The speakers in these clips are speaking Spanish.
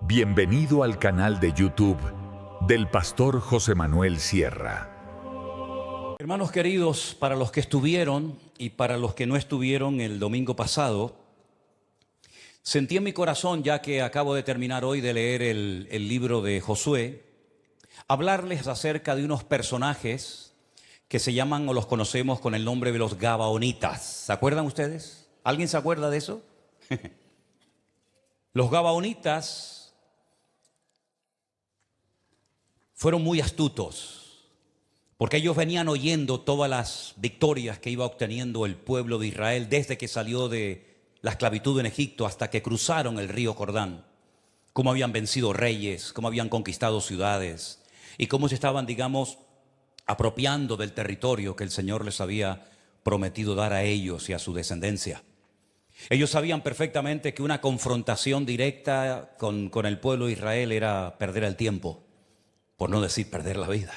Bienvenido al canal de YouTube del pastor José Manuel Sierra. Hermanos queridos, para los que estuvieron y para los que no estuvieron el domingo pasado, sentí en mi corazón, ya que acabo de terminar hoy de leer el libro de Josué, hablarles acerca de unos personajes que se llaman o los conocemos con el nombre de los Gabaonitas. ¿Se acuerdan ustedes? ¿Alguien se acuerda de eso? Los Gabaonitas fueron muy astutos, porque ellos venían oyendo todas las victorias que iba obteniendo el pueblo de Israel desde que salió de la esclavitud en Egipto hasta que cruzaron el río Jordán. Cómo habían vencido reyes, cómo habían conquistado ciudades y cómo se estaban, apropiando del territorio que el Señor les había prometido dar a ellos y a su descendencia. Ellos sabían perfectamente que una confrontación directa con el pueblo de Israel era perder el tiempo, por no decir perder la vida.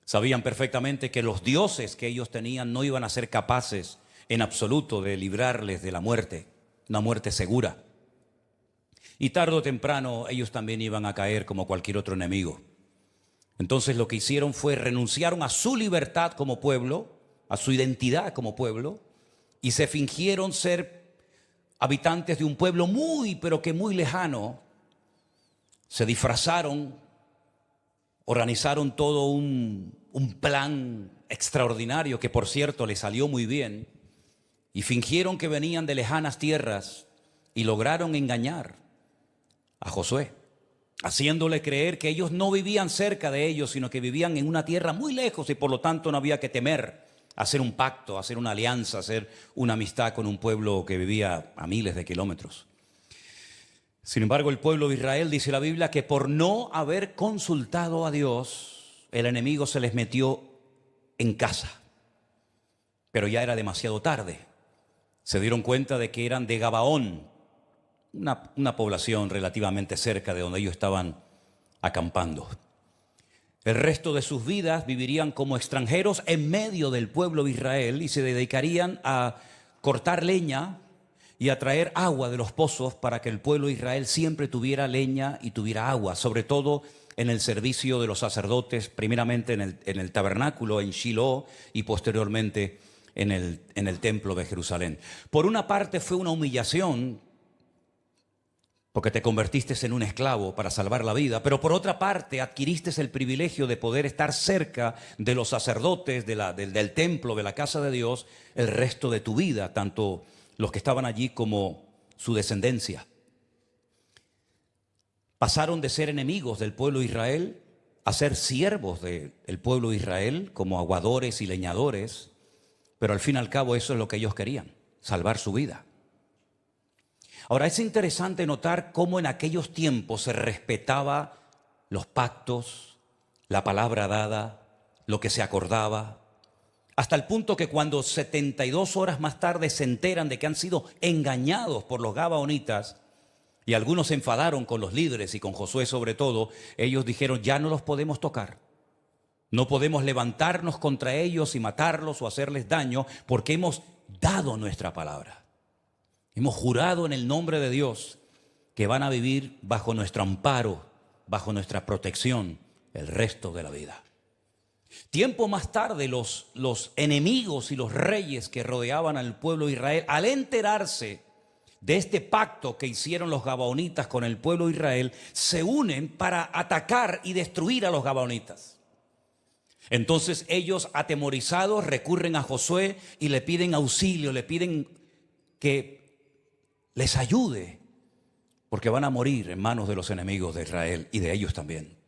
Sabían perfectamente que los dioses que ellos tenían no iban a ser capaces en absoluto de librarles de la muerte, una muerte segura. Y tarde o temprano ellos también iban a caer como cualquier otro enemigo. Entonces lo que hicieron fue renunciaron a su libertad como pueblo, a su identidad como pueblo, y se fingieron ser habitantes de un pueblo muy, pero que muy lejano. Se disfrazaron, organizaron todo un plan extraordinario que, por cierto, les salió muy bien, y fingieron que venían de lejanas tierras y lograron engañar a Josué, haciéndole creer que ellos no vivían cerca de ellos, sino que vivían en una tierra muy lejos y por lo tanto no había que temer hacer un pacto, hacer una alianza, hacer una amistad con un pueblo que vivía a miles de kilómetros. Sin embargo, el pueblo de Israel, dice la Biblia, que por no haber consultado a Dios, el enemigo se les metió en casa. Pero ya era demasiado tarde. Se dieron cuenta de que eran de Gabaón, una población relativamente cerca de donde ellos estaban acampando. El resto de sus vidas vivirían como extranjeros en medio del pueblo de Israel y se dedicarían a cortar leña y a traer agua de los pozos para que el pueblo de Israel siempre tuviera leña y tuviera agua, sobre todo en el servicio de los sacerdotes, primeramente en el tabernáculo en Shiloh y posteriormente en el templo de Jerusalén. Por una parte fue una humillación, porque te convertiste en un esclavo para salvar la vida, pero por otra parte adquiriste el privilegio de poder estar cerca de los sacerdotes, del templo, de la casa de Dios, el resto de tu vida, tanto los que estaban allí como su descendencia. Pasaron de ser enemigos del pueblo de Israel a ser siervos del pueblo de Israel, como aguadores y leñadores, pero al fin y al cabo eso es lo que ellos querían, salvar su vida. Ahora es interesante notar cómo en aquellos tiempos se respetaba los pactos, la palabra dada, lo que se acordaba, hasta el punto que cuando 72 horas más tarde se enteran de que han sido engañados por los Gabaonitas, y algunos se enfadaron con los líderes y con Josué sobre todo, ellos dijeron: ya no los podemos tocar, no podemos levantarnos contra ellos y matarlos o hacerles daño, porque hemos dado nuestra palabra. Hemos jurado en el nombre de Dios que van a vivir bajo nuestro amparo, bajo nuestra protección el resto de la vida. Tiempo más tarde los enemigos y los reyes que rodeaban al pueblo de Israel, al enterarse de este pacto que hicieron los Gabaonitas con el pueblo de Israel, se unen para atacar y destruir a los Gabaonitas. Entonces ellos, atemorizados, recurren a Josué y le piden auxilio, le piden que les ayude, porque van a morir en manos de los enemigos de Israel y de ellos también.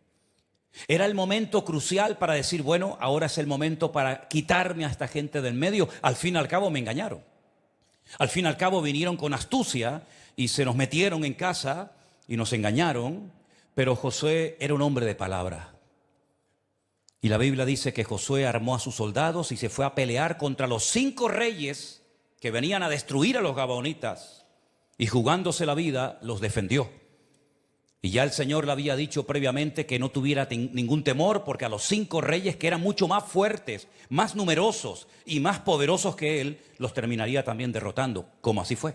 Era el momento crucial para decir: bueno, ahora es el momento para quitarme a esta gente del medio. Al fin y al cabo me engañaron. Al fin y al cabo vinieron con astucia y se nos metieron en casa y nos engañaron. Pero Josué era un hombre de palabra. Y la Biblia dice que Josué armó a sus soldados y se fue a pelear contra los 5 reyes que venían a destruir a los Gabaonitas. Y jugándose la vida, los defendió. Y ya el Señor le había dicho previamente que no tuviera ningún temor, porque a los 5 reyes, que eran mucho más fuertes, más numerosos y más poderosos que él, los terminaría también derrotando, como así fue.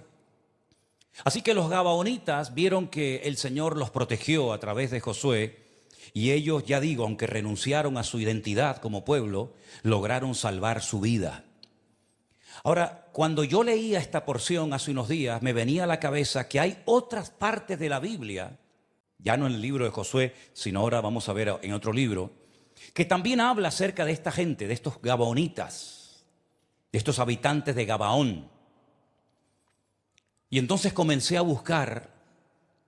Así que los gabaonitas vieron que el Señor los protegió a través de Josué y ellos, ya digo, aunque renunciaron a su identidad como pueblo, lograron salvar su vida. Ahora, cuando yo leía esta porción hace unos días, me venía a la cabeza que hay otras partes de la Biblia, ya no en el libro de Josué, sino ahora vamos a ver en otro libro, que también habla acerca de esta gente, de estos gabaonitas, de estos habitantes de Gabaón. Y entonces comencé a buscar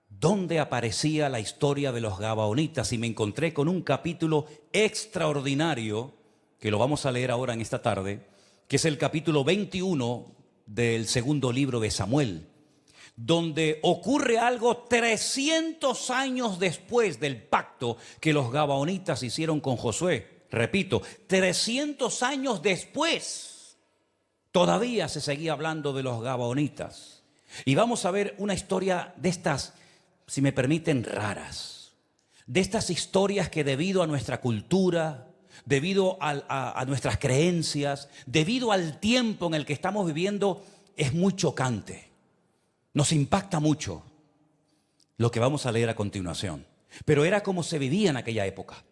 dónde aparecía la historia de los gabaonitas y me encontré con un capítulo extraordinario, que lo vamos a leer ahora en esta tarde, que es el capítulo 21 del segundo libro de Samuel, donde ocurre algo 300 años después del pacto que los gabaonitas hicieron con Josué. Repito, 300 años después, todavía se seguía hablando de los gabaonitas. Y vamos a ver una historia de estas, si me permiten, raras. De estas historias que debido a nuestra cultura, debido a nuestras creencias, debido al tiempo en el que estamos viviendo, es muy chocante. Nos impacta mucho lo que vamos a leer a continuación. Pero era como se vivía en aquella época.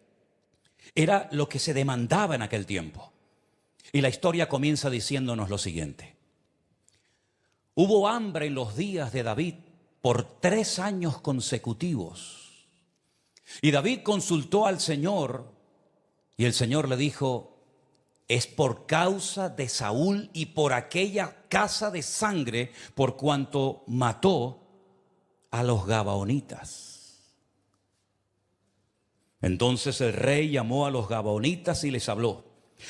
Era lo que se demandaba en aquel tiempo. Y la historia comienza diciéndonos lo siguiente. Hubo hambre en los días de David por 3 años consecutivos. Y David consultó al Señor y el Señor le dijo, es por causa de Saúl y por aquella casa de sangre por cuanto mató a los gabaonitas. Entonces el rey llamó a los gabaonitas y les habló.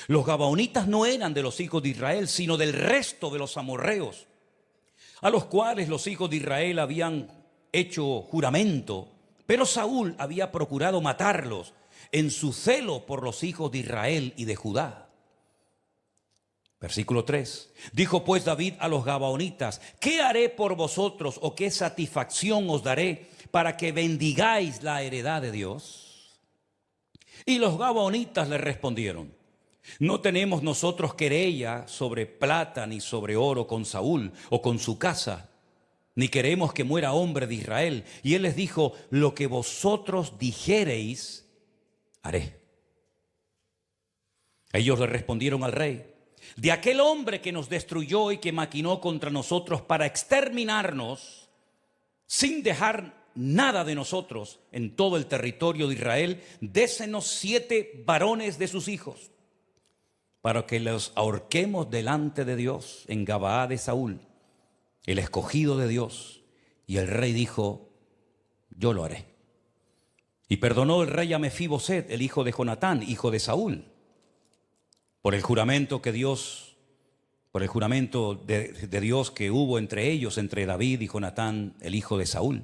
Los gabaonitas no eran de los hijos de Israel, sino del resto de los amorreos, a los cuales los hijos de Israel habían hecho juramento, pero Saúl había procurado matarlos en su celo por los hijos de Israel y de Judá. Versículo 3. Dijo pues David a los gabaonitas, ¿qué haré por vosotros o qué satisfacción os daré para que bendigáis la heredad de Dios? Y los gabaonitas le respondieron, no tenemos nosotros querella sobre plata ni sobre oro con Saúl o con su casa, ni queremos que muera hombre de Israel. Y él les dijo, lo que vosotros dijereis, haré. Ellos le respondieron al rey, de aquel hombre que nos destruyó y que maquinó contra nosotros para exterminarnos, sin dejar nada de nosotros en todo el territorio de Israel, désenos 7 varones de sus hijos, para que los ahorquemos delante de Dios en Gabaa de Saúl, el escogido de Dios. Y el rey dijo, yo lo haré. Y perdonó el rey a Mefiboset, el hijo de Jonatán, hijo de Saúl, por el juramento de Dios que hubo entre ellos, entre David y Jonatán, el hijo de Saúl.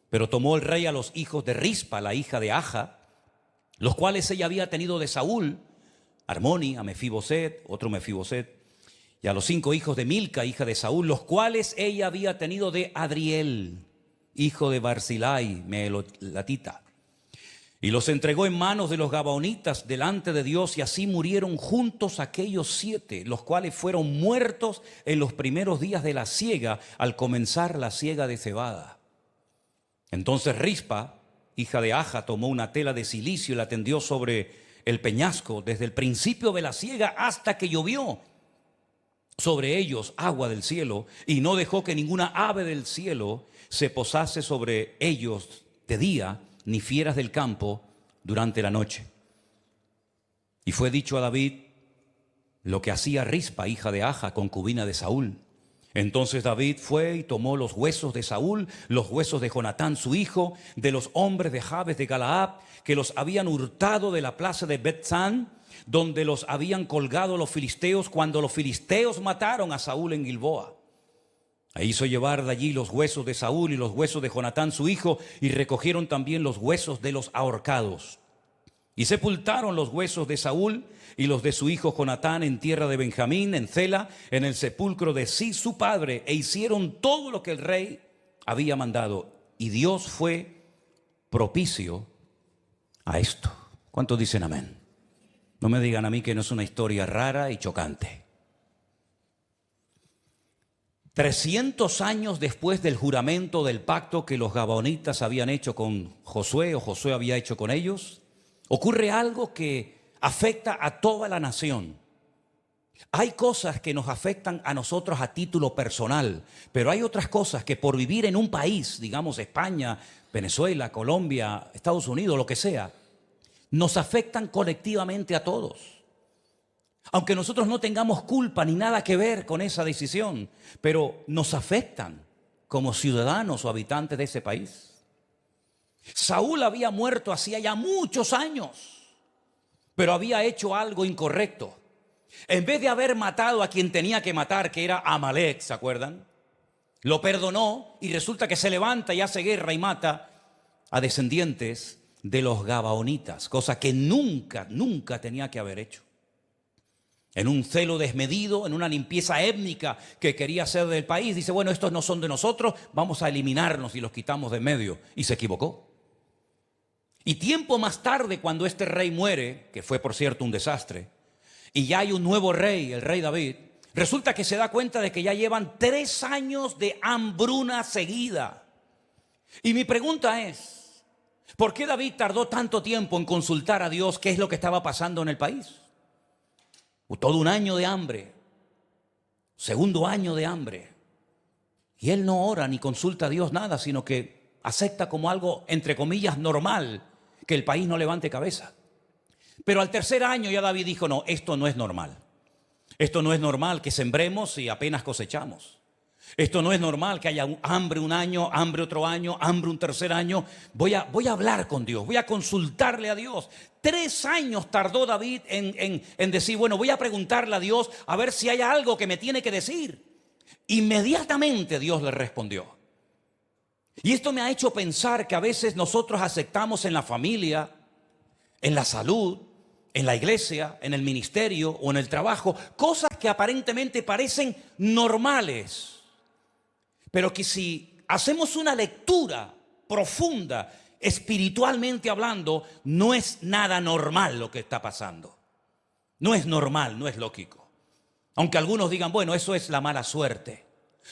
Pero tomó el rey a los hijos de Rispa, la hija de Aja, los cuales ella había tenido de Saúl, Armoni, a Mefiboset, otro Mefiboset, y a los 5 hijos de Milca, hija de Saúl, los cuales ella había tenido de Adriel, hijo de Barzilai, meelatita. Y los entregó en manos de los gabaonitas delante de Dios, y así murieron juntos aquellos 7, los cuales fueron muertos en los primeros días de la siega, al comenzar la siega de cebada. Entonces Rispa, hija de Aja, tomó una tela de cilicio y la tendió sobre el peñasco desde el principio de la siega hasta que llovió sobre ellos agua del cielo, y no dejó que ninguna ave del cielo se posase sobre ellos de día, ni fieras del campo durante la noche. Y fue dicho a David lo que hacía Rispa, hija de Aja, concubina de Saúl. Entonces David fue y tomó los huesos de Saúl, los huesos de Jonatán su hijo, de los hombres de Jabes de Galaad, que los habían hurtado de la plaza de Bet-San, donde los habían colgado los filisteos cuando los filisteos mataron a Saúl en Gilboa. E hizo llevar de allí los huesos de Saúl y los huesos de Jonatán su hijo, y recogieron también los huesos de los ahorcados. Y sepultaron los huesos de Saúl y los de su hijo Jonatán en tierra de Benjamín, en Cela, en el sepulcro de Cis su padre, e hicieron todo lo que el rey había mandado. Y Dios fue propicio a esto. ¿Cuántos dicen amén? No me digan a mí que no es una historia rara y chocante. 300 años después del juramento del pacto que los gabaonitas habían hecho con Josué, o Josué había hecho con ellos, ocurre algo que afecta a toda la nación. Hay cosas que nos afectan a nosotros a título personal, pero hay otras cosas que por vivir en un país, digamos España, Venezuela, Colombia, Estados Unidos, lo que sea, nos afectan colectivamente a todos. Aunque nosotros no tengamos culpa ni nada que ver con esa decisión, pero nos afectan como ciudadanos o habitantes de ese país. Saúl había muerto hacía ya muchos años, pero había hecho algo incorrecto. En vez de haber matado a quien tenía que matar, que era Amalek, ¿se acuerdan? Lo perdonó y resulta que se levanta y hace guerra y mata a descendientes de los gabaonitas, cosa que nunca tenía que haber hecho. En un celo desmedido, en una limpieza étnica que quería hacer del país, dice, bueno, estos no son de nosotros, vamos a eliminarnos y los quitamos de en medio. Y se equivocó. Y tiempo más tarde, cuando este rey muere, que fue por cierto un desastre, y ya hay un nuevo rey, el rey David, resulta que se da cuenta de que ya llevan 3 años de hambruna seguida. Y mi pregunta es, ¿por qué David tardó tanto tiempo en consultar a Dios qué es lo que estaba pasando en el país? Todo un año de hambre, segundo año de hambre. Y él no ora ni consulta a Dios nada, sino que acepta como algo, entre comillas, normal, que el país no levante cabeza. Pero al tercer año ya David dijo, no, esto no es normal. Esto no es normal que sembremos y apenas cosechamos. Esto no es normal que haya hambre un año, hambre otro año, hambre un tercer año. Voy a hablar con Dios, voy a consultarle a Dios. 3 años tardó David en decir, bueno, voy a preguntarle a Dios a ver si hay algo que me tiene que decir. Inmediatamente Dios le respondió. Y esto me ha hecho pensar que a veces nosotros aceptamos en la familia, en la salud, en la iglesia, en el ministerio o en el trabajo, cosas que aparentemente parecen normales. Pero que si hacemos una lectura profunda, espiritualmente hablando, no es nada normal lo que está pasando. No es normal, no es lógico. Aunque algunos digan, bueno, eso es la mala suerte.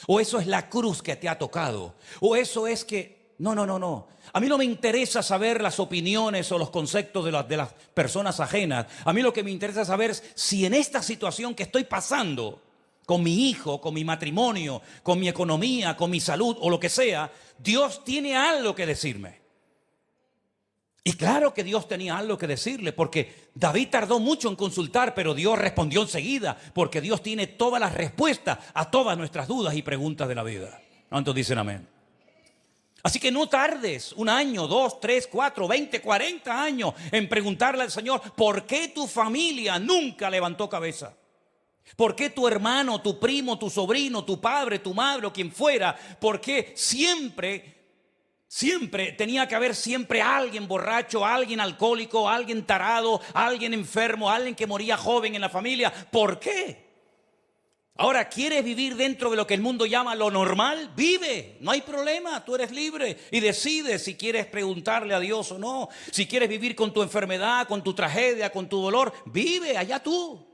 O eso es la cruz que te ha tocado. O eso es que... No. A mí no me interesa saber las opiniones o los conceptos de las personas ajenas. A mí lo que me interesa saber es si en esta situación que estoy pasando, con mi hijo, con mi matrimonio, con mi economía, con mi salud o lo que sea, Dios tiene algo que decirme. Y claro que Dios tenía algo que decirle, porque David tardó mucho en consultar, pero Dios respondió enseguida, porque Dios tiene todas las respuestas a todas nuestras dudas y preguntas de la vida. ¿Cuántos dicen amén? Así que no tardes 1 año, 2, 3, 4, 20, 40 años en preguntarle al Señor, ¿por qué tu familia nunca levantó cabeza? ¿Por qué tu hermano, tu primo, tu sobrino, tu padre, tu madre o quien fuera? ¿Por qué siempre tenía que haber siempre alguien borracho, alguien alcohólico, alguien tarado, alguien enfermo, alguien que moría joven en la familia? ¿Por qué? Ahora, ¿quieres vivir dentro de lo que el mundo llama lo normal? Vive, no hay problema, tú eres libre y decides si quieres preguntarle a Dios o no. Si quieres vivir con tu enfermedad, con tu tragedia, con tu dolor, vive, allá tú.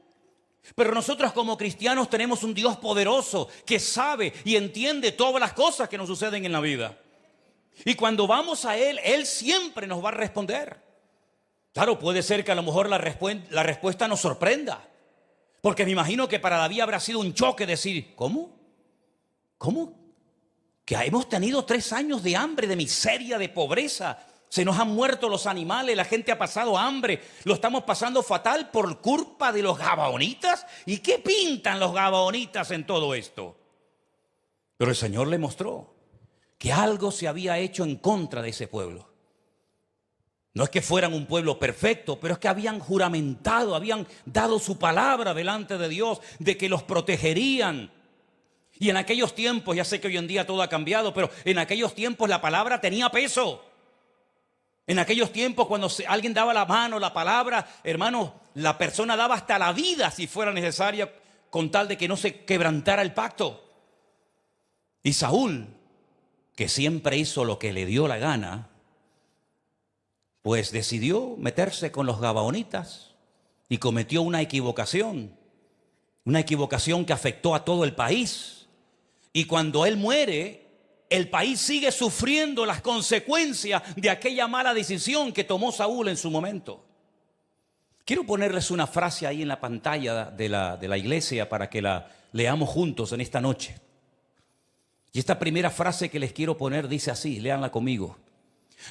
Pero nosotros como cristianos tenemos un Dios poderoso que sabe y entiende todas las cosas que nos suceden en la vida. Y cuando vamos a Él, Él siempre nos va a responder. Claro, puede ser que a lo mejor la respuesta nos sorprenda. Porque me imagino que para David habrá sido un choque decir, ¿cómo? ¿Cómo? Que hemos tenido 3 años de hambre, de miseria, de pobreza. Se nos han muerto los animales, la gente ha pasado hambre. Lo estamos pasando fatal por culpa de los gabaonitas. ¿Y qué pintan los gabaonitas en todo esto? Pero el Señor le mostró que algo se había hecho en contra de ese pueblo. No es que fueran un pueblo perfecto, pero es que habían juramentado, habían dado su palabra delante de Dios de que los protegerían. Y en aquellos tiempos, ya sé que hoy en día todo ha cambiado, pero en aquellos tiempos la palabra tenía peso. En aquellos tiempos cuando alguien daba la mano, la palabra, hermano, la persona daba hasta la vida si fuera necesaria con tal de que no se quebrantara el pacto. Y Saúl, que siempre hizo lo que le dio la gana, pues decidió meterse con los gabaonitas y cometió una equivocación que afectó a todo el país Y cuando él muere, el país sigue sufriendo las consecuencias de aquella mala decisión que tomó Saúl en su momento. Quiero ponerles una frase ahí en la pantalla de la iglesia para que la leamos juntos en esta noche. Y esta primera frase que les quiero poner dice así, léanla conmigo.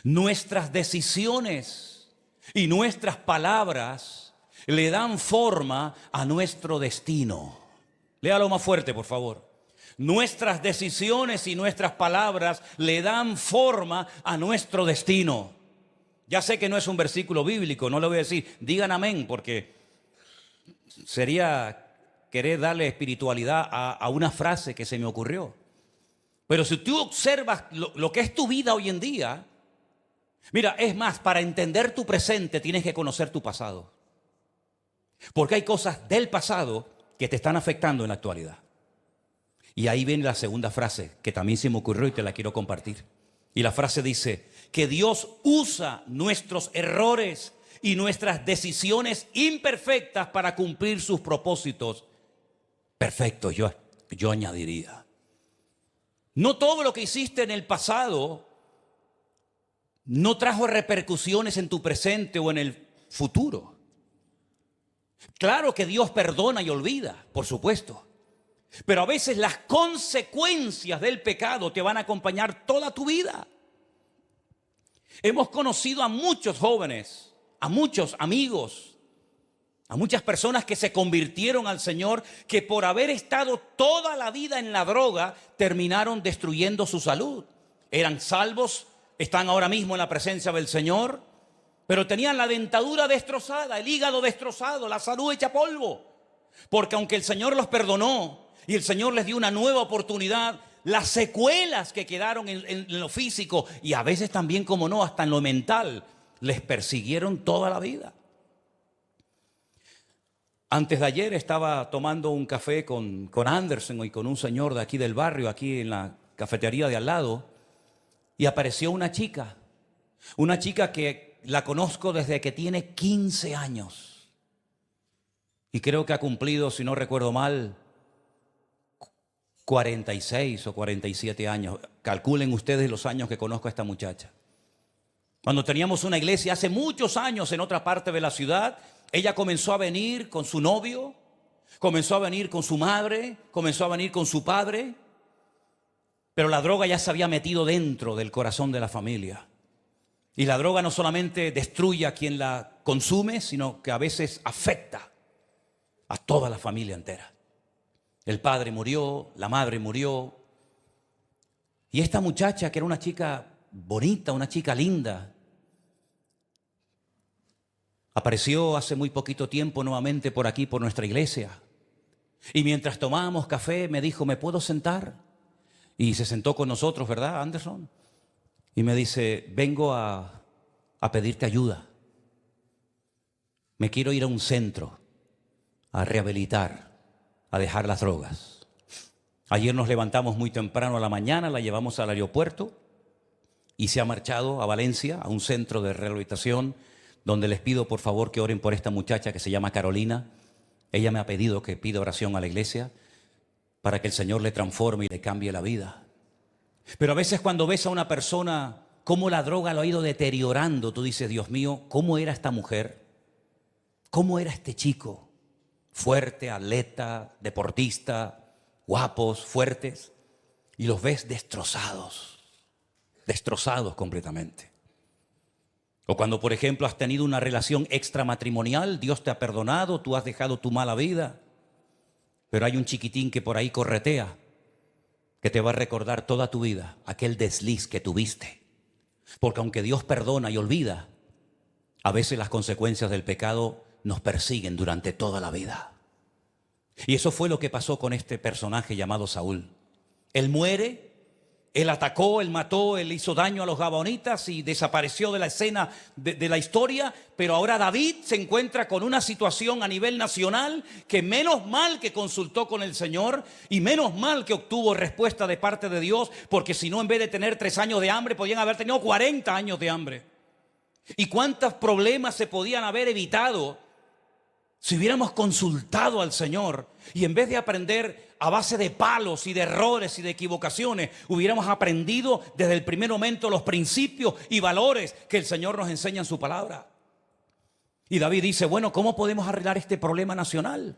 Nuestras decisiones y nuestras palabras le dan forma a nuestro destino. Léalo más fuerte, por favor. Nuestras decisiones y nuestras palabras le dan forma a nuestro destino. Ya sé que no es un versículo bíblico, no le voy a decir, digan amén, porque sería querer darle espiritualidad a una frase que se me ocurrió. Pero si tú observas lo que es tu vida hoy en día, mira, es más, para entender tu presente tienes que conocer tu pasado. Porque hay cosas del pasado que te están afectando en la actualidad. Y ahí viene la segunda frase, que también se me ocurrió y te la quiero compartir. Y la frase dice, que Dios usa nuestros errores y nuestras decisiones imperfectas para cumplir sus propósitos perfectos, yo añadiría. No todo lo que hiciste en el pasado no trajo repercusiones en tu presente o en el futuro. Claro que Dios perdona y olvida, por supuesto. Pero a veces las consecuencias del pecado te van a acompañar toda tu vida. Hemos conocido a muchos jóvenes, a muchos amigos, a muchas personas que se convirtieron al Señor, que por haber estado toda la vida en la droga, terminaron destruyendo su salud. Eran salvos, están ahora mismo en la presencia del Señor, pero tenían la dentadura destrozada, el hígado destrozado, la salud hecha polvo. Porque aunque el Señor los perdonó y el Señor les dio una nueva oportunidad, las secuelas que quedaron en lo físico y a veces también, como no, hasta en lo mental, les persiguieron toda la vida. Antes de ayer estaba tomando un café con Anderson y con un señor de aquí del barrio, aquí en la cafetería de al lado, y apareció una chica que la conozco desde que tiene 15 años. Y creo que ha cumplido, si no recuerdo mal, 46 o 47 años. Calculen ustedes los años que conozco a esta muchacha. Cuando teníamos una iglesia hace muchos años en otra parte de la ciudad, ella comenzó a venir con su novio, comenzó a venir con su madre, comenzó a venir con su padre, pero la droga ya se había metido dentro del corazón de la familia. Y la droga no solamente destruye a quien la consume, sino que a veces afecta a toda la familia entera. El padre murió, la madre murió. Y esta muchacha, que era una chica bonita, una chica linda, apareció hace muy poquito tiempo nuevamente por aquí, por nuestra iglesia. Y mientras tomábamos café me dijo, ¿me puedo sentar? Y se sentó con nosotros, ¿verdad, Anderson? Y me dice, vengo a pedirte ayuda. Me quiero ir a un centro a rehabilitar, a dejar las drogas. Ayer nos levantamos muy temprano a la mañana, la llevamos al aeropuerto y se ha marchado a Valencia, a un centro de rehabilitación, donde les pido por favor que oren por esta muchacha que se llama Carolina. Ella me ha pedido que pida oración a la iglesia para que el Señor le transforme y le cambie la vida. Pero a veces cuando ves a una persona cómo la droga lo ha ido deteriorando, tú dices, Dios mío, ¿cómo era esta mujer? ¿Cómo era este chico? Fuerte, atleta, deportista, guapos, fuertes, y los ves destrozados completamente. O cuando, por ejemplo, has tenido una relación extramatrimonial, Dios te ha perdonado, tú has dejado tu mala vida, pero hay un chiquitín que por ahí corretea, que te va a recordar toda tu vida aquel desliz que tuviste. Porque aunque Dios perdona y olvida, a veces las consecuencias del pecado nos persiguen durante toda la vida. Y eso fue lo que pasó con este personaje llamado Saúl. Él muere, él atacó, él mató, él hizo daño a los gabaonitas y desapareció de la escena de la historia. Pero ahora David se encuentra con una situación a nivel nacional que menos mal que consultó con el Señor y menos mal que obtuvo respuesta de parte de Dios, porque si no, en vez de tener 3 años de hambre, podían haber tenido 40 años de hambre. ¿Y cuántos problemas se podían haber evitado si hubiéramos consultado al Señor? Y en vez de aprender a base de palos y de errores y de equivocaciones, hubiéramos aprendido desde el primer momento los principios y valores que el Señor nos enseña en su palabra. Y David dice, bueno, ¿cómo podemos arreglar este problema nacional?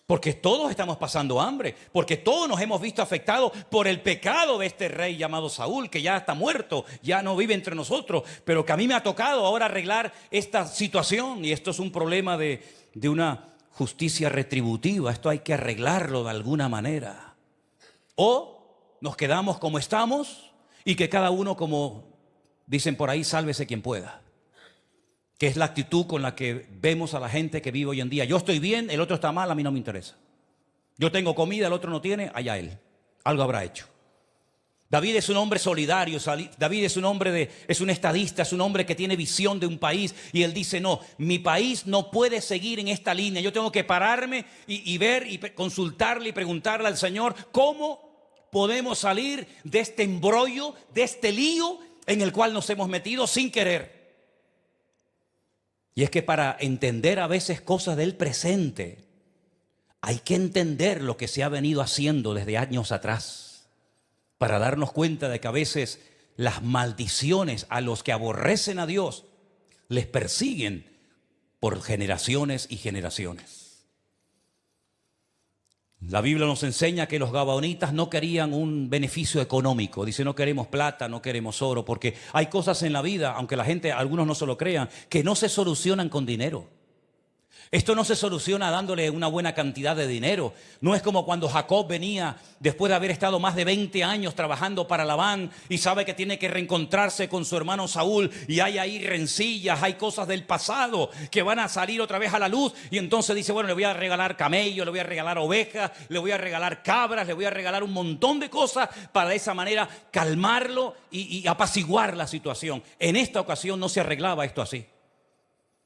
Porque todos estamos pasando hambre, porque todos nos hemos visto afectados por el pecado de este rey llamado Saúl, que ya está muerto, ya no vive entre nosotros, pero que a mí me ha tocado ahora arreglar esta situación. Y esto es un problema de una justicia retributiva, esto hay que arreglarlo de alguna manera. O nos quedamos como estamos y que cada uno, como dicen por ahí, sálvese quien pueda. Que es la actitud con la que vemos a la gente que vive hoy en día. Yo estoy bien, el otro está mal, a mí no me interesa. Yo tengo comida, el otro no tiene, allá él. Algo habrá hecho. David es un hombre solidario, David es un estadista, es un hombre que tiene visión de un país. Y él dice, no, mi país no puede seguir en esta línea. Yo tengo que pararme y ver y consultarle y preguntarle al Señor cómo podemos salir de este embrollo, de este lío en el cual nos hemos metido sin querer. Y es que para entender a veces cosas del presente, hay que entender lo que se ha venido haciendo desde años atrás, para darnos cuenta de que a veces las maldiciones a los que aborrecen a Dios les persiguen por generaciones y generaciones. La Biblia nos enseña que los gabaonitas no querían un beneficio económico. Dice, no queremos plata, no queremos oro, porque hay cosas en la vida, aunque la gente, algunos no se lo crean, que no se solucionan con dinero. Esto no se soluciona dándole una buena cantidad de dinero. No es como cuando Jacob venía después de haber estado más de 20 años trabajando para Labán y sabe que tiene que reencontrarse con su hermano Saúl y hay ahí rencillas, hay cosas del pasado que van a salir otra vez a la luz y entonces dice, bueno, le voy a regalar camellos, le voy a regalar ovejas, le voy a regalar cabras, le voy a regalar un montón de cosas para de esa manera calmarlo y apaciguar la situación. En esta ocasión no se arreglaba esto así.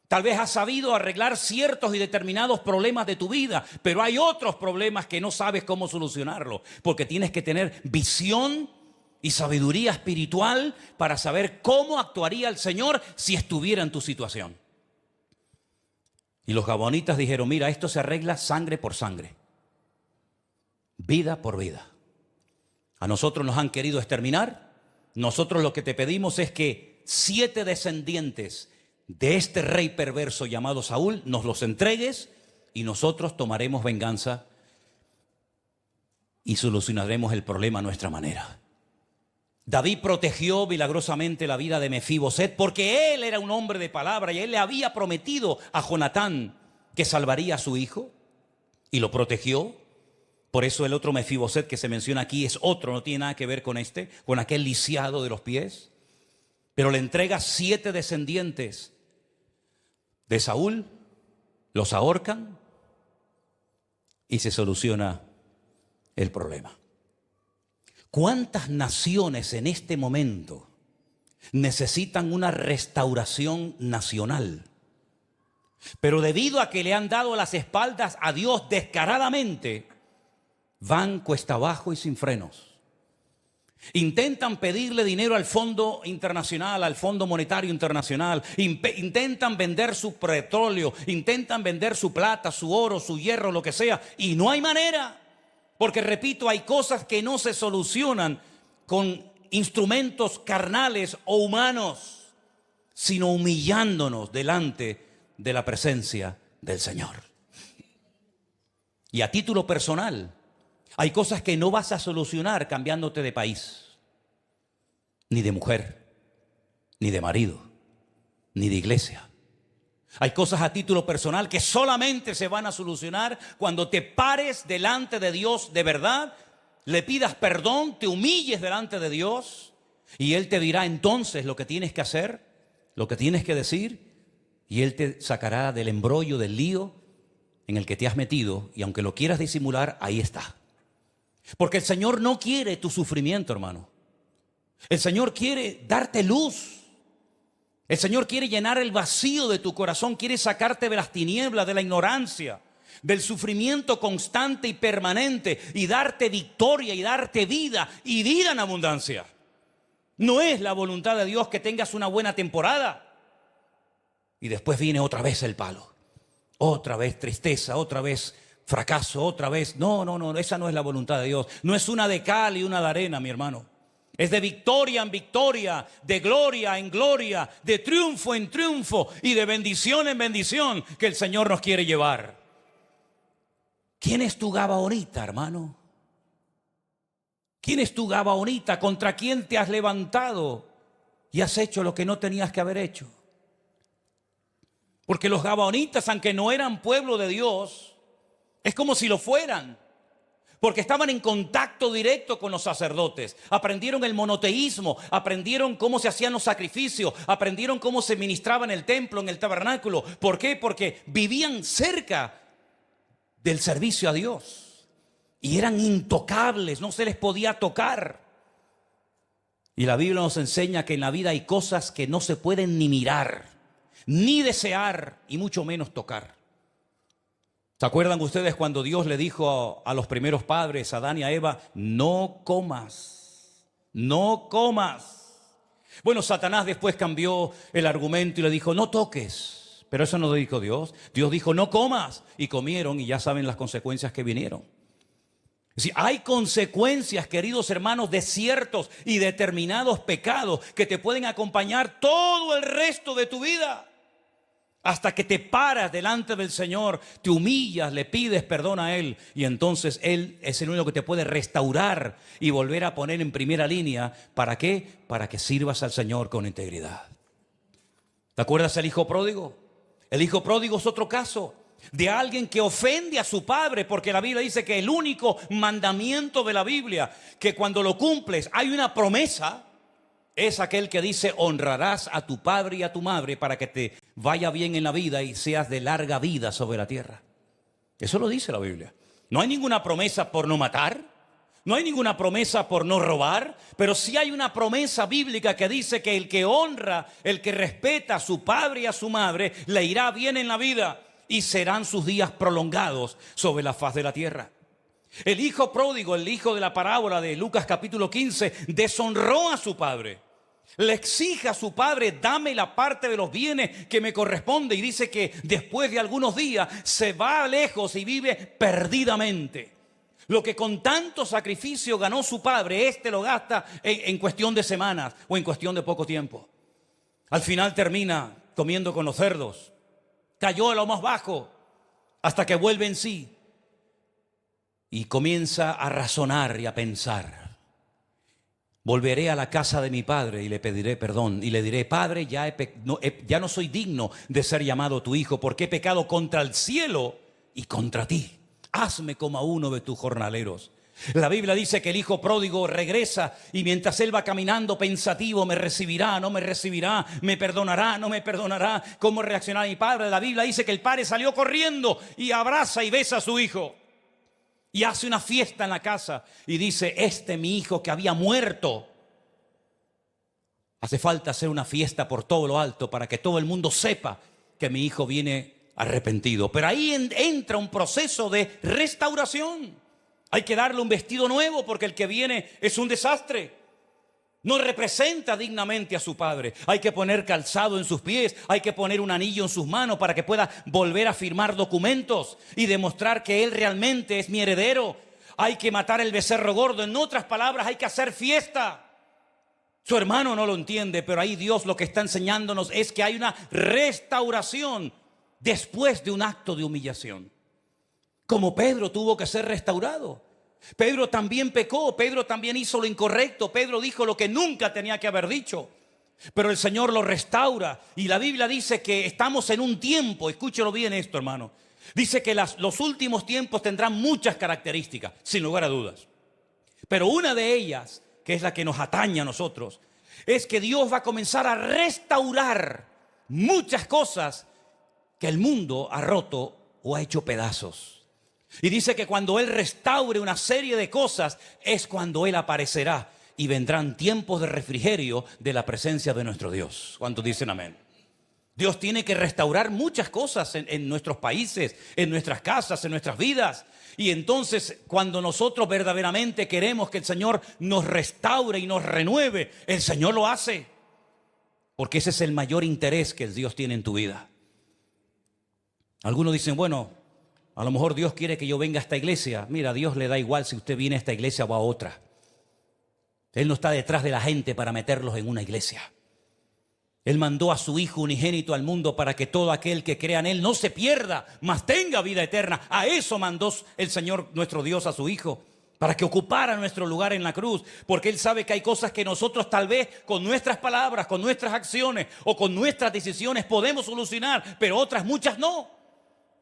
Tal vez has sabido arreglar ciertos y determinados problemas de tu vida, pero hay otros problemas que no sabes cómo solucionarlos, porque tienes que tener visión y sabiduría espiritual para saber cómo actuaría el Señor si estuviera en tu situación. Y los gabaonitas dijeron, mira, esto se arregla sangre por sangre, vida por vida. A nosotros nos han querido exterminar, nosotros lo que te pedimos es que 7 descendientes de este rey perverso llamado Saúl nos los entregues y nosotros tomaremos venganza y solucionaremos el problema a nuestra manera. David protegió milagrosamente la vida de Mefiboset porque él era un hombre de palabra y él le había prometido a Jonatán que salvaría a su hijo y lo protegió. Por eso el otro Mefiboset que se menciona aquí es otro, no tiene nada que ver con con aquel lisiado de los pies. Pero le entrega 7 descendientes de Saúl, los ahorcan y se soluciona el problema. ¿Cuántas naciones en este momento necesitan una restauración nacional? Pero debido a que le han dado las espaldas a Dios descaradamente, van cuesta abajo y sin frenos. Intentan pedirle dinero al Fondo Internacional, al Fondo Monetario Internacional, intentan vender su petróleo, intentan vender su plata, su oro, su hierro, lo que sea, y no hay manera, porque repito, hay cosas que no se solucionan con instrumentos carnales o humanos, sino humillándonos delante de la presencia del Señor. Y a título personal, hay cosas que no vas a solucionar cambiándote de país, ni de mujer, ni de marido, ni de iglesia. Hay cosas a título personal que solamente se van a solucionar cuando te pares delante de Dios de verdad, le pidas perdón, te humilles delante de Dios y Él te dirá entonces lo que tienes que hacer, lo que tienes que decir y Él te sacará del embrollo, del lío en el que te has metido y aunque lo quieras disimular, ahí está. Porque el Señor no quiere tu sufrimiento, hermano. El Señor quiere darte luz. El Señor quiere llenar el vacío de tu corazón, quiere sacarte de las tinieblas, de la ignorancia, del sufrimiento constante y permanente y darte victoria y darte vida y vida en abundancia. No es la voluntad de Dios que tengas una buena temporada y después viene otra vez el palo, otra vez tristeza, otra vez fracaso otra vez. No, esa no es la voluntad de Dios. No es una de cal y una de arena, mi hermano. Es de victoria en victoria, de gloria en gloria, de triunfo en triunfo y de bendición en bendición que el Señor nos quiere llevar. ¿Quién es tu Gabaonita, hermano? ¿Quién es tu Gabaonita? ¿Contra quién te has levantado y has hecho lo que no tenías que haber hecho? Porque los Gabaonitas, aunque no eran pueblo de Dios, es como si lo fueran. Porque estaban en contacto directo con los sacerdotes. Aprendieron el monoteísmo, aprendieron cómo se hacían los sacrificios, aprendieron cómo se ministraba en el templo, en el tabernáculo. ¿Por qué? Porque vivían cerca del servicio a Dios. Y eran intocables, no se les podía tocar. Y la Biblia nos enseña que en la vida hay cosas que no se pueden ni mirar, ni desear, y mucho menos tocar. ¿Se acuerdan ustedes cuando Dios le dijo a los primeros padres, a Adán y a Eva, no comas, no comas? Bueno, Satanás después cambió el argumento y le dijo, no toques. Pero eso no lo dijo Dios. Dios dijo, no comas. Y comieron y ya saben las consecuencias que vinieron. Es decir, hay consecuencias, queridos hermanos, de ciertos y determinados pecados que te pueden acompañar todo el resto de tu vida. Hasta que te paras delante del Señor, te humillas, le pides perdón a Él y entonces Él es el único que te puede restaurar y volver a poner en primera línea. ¿Para qué? Para que sirvas al Señor con integridad. ¿Te acuerdas del hijo pródigo? El hijo pródigo es otro caso de alguien que ofende a su padre, porque la Biblia dice que el único mandamiento de la Biblia, que cuando lo cumples hay una promesa, es aquel que dice, honrarás a tu padre y a tu madre para que te vaya bien en la vida y seas de larga vida sobre la tierra. Eso lo dice la Biblia. No hay ninguna promesa por no matar, no hay ninguna promesa por no robar, pero sí hay una promesa bíblica que dice que el que honra, el que respeta a su padre y a su madre, le irá bien en la vida y serán sus días prolongados sobre la faz de la tierra. El hijo pródigo, el hijo de la parábola de Lucas capítulo 15, deshonró a su padre. Le exige a su padre, dame la parte de los bienes que me corresponde. Y dice que después de algunos días se va lejos y vive perdidamente. Lo que con tanto sacrificio ganó su padre, lo gasta en cuestión de semanas o en cuestión de poco tiempo. Al final termina comiendo con los cerdos. Cayó a lo más bajo hasta que vuelve en sí. Y comienza a razonar y a pensar. Volveré a la casa de mi padre y le pediré perdón. Y le diré, Padre, ya no soy digno de ser llamado tu hijo, porque he pecado contra el cielo y contra ti. Hazme como a uno de tus jornaleros. La Biblia dice que el hijo pródigo regresa y mientras él va caminando pensativo, me recibirá, no me recibirá, me perdonará, no me perdonará, ¿cómo reaccionará mi padre? La Biblia dice que el padre salió corriendo y abraza y besa a su hijo. Y hace una fiesta en la casa y dice, mi hijo que había muerto. Hace falta hacer una fiesta por todo lo alto para que todo el mundo sepa que mi hijo viene arrepentido. Pero ahí entra un proceso de restauración. Hay que darle un vestido nuevo porque el que viene es un desastre. No representa dignamente a su padre. Hay que poner calzado en sus pies, hay que poner un anillo en sus manos para que pueda volver a firmar documentos y demostrar que él realmente es mi heredero. Hay que matar el becerro gordo. En otras palabras, hay que hacer fiesta. Su hermano no lo entiende, pero ahí Dios lo que está enseñándonos es que hay una restauración después de un acto de humillación. Como Pedro tuvo que ser restaurado. Pedro también pecó, Pedro también hizo lo incorrecto, Pedro dijo lo que nunca tenía que haber dicho, pero el Señor lo restaura. Y la Biblia dice que estamos en un tiempo, escúchelo bien esto, hermano, dice que los últimos tiempos tendrán muchas características, sin lugar a dudas, pero una de ellas, que es la que nos atañe a nosotros, es que Dios va a comenzar a restaurar muchas cosas que el mundo ha roto o ha hecho pedazos. Y dice que cuando Él restaure una serie de cosas es cuando Él aparecerá y vendrán tiempos de refrigerio de la presencia de nuestro Dios. ¿Cuántos dicen amén? Dios tiene que restaurar muchas cosas en nuestros países, en nuestras casas, en nuestras vidas. Y entonces cuando nosotros verdaderamente queremos que el Señor nos restaure y nos renueve, el Señor lo hace. Porque ese es el mayor interés que Dios tiene en tu vida. Algunos dicen, bueno, A lo mejor Dios quiere que yo venga a esta iglesia. Mira, a Dios le da igual si usted viene a esta iglesia o a otra. Él no está detrás de la gente para meterlos en una iglesia. Él mandó a su Hijo unigénito al mundo para que todo aquel que crea en Él no se pierda, mas tenga vida eterna. A eso mandó el Señor nuestro Dios a su Hijo, para que ocupara nuestro lugar en la cruz. Porque Él sabe que hay cosas que nosotros tal vez con nuestras palabras, con nuestras acciones o con nuestras decisiones podemos solucionar, pero otras muchas no.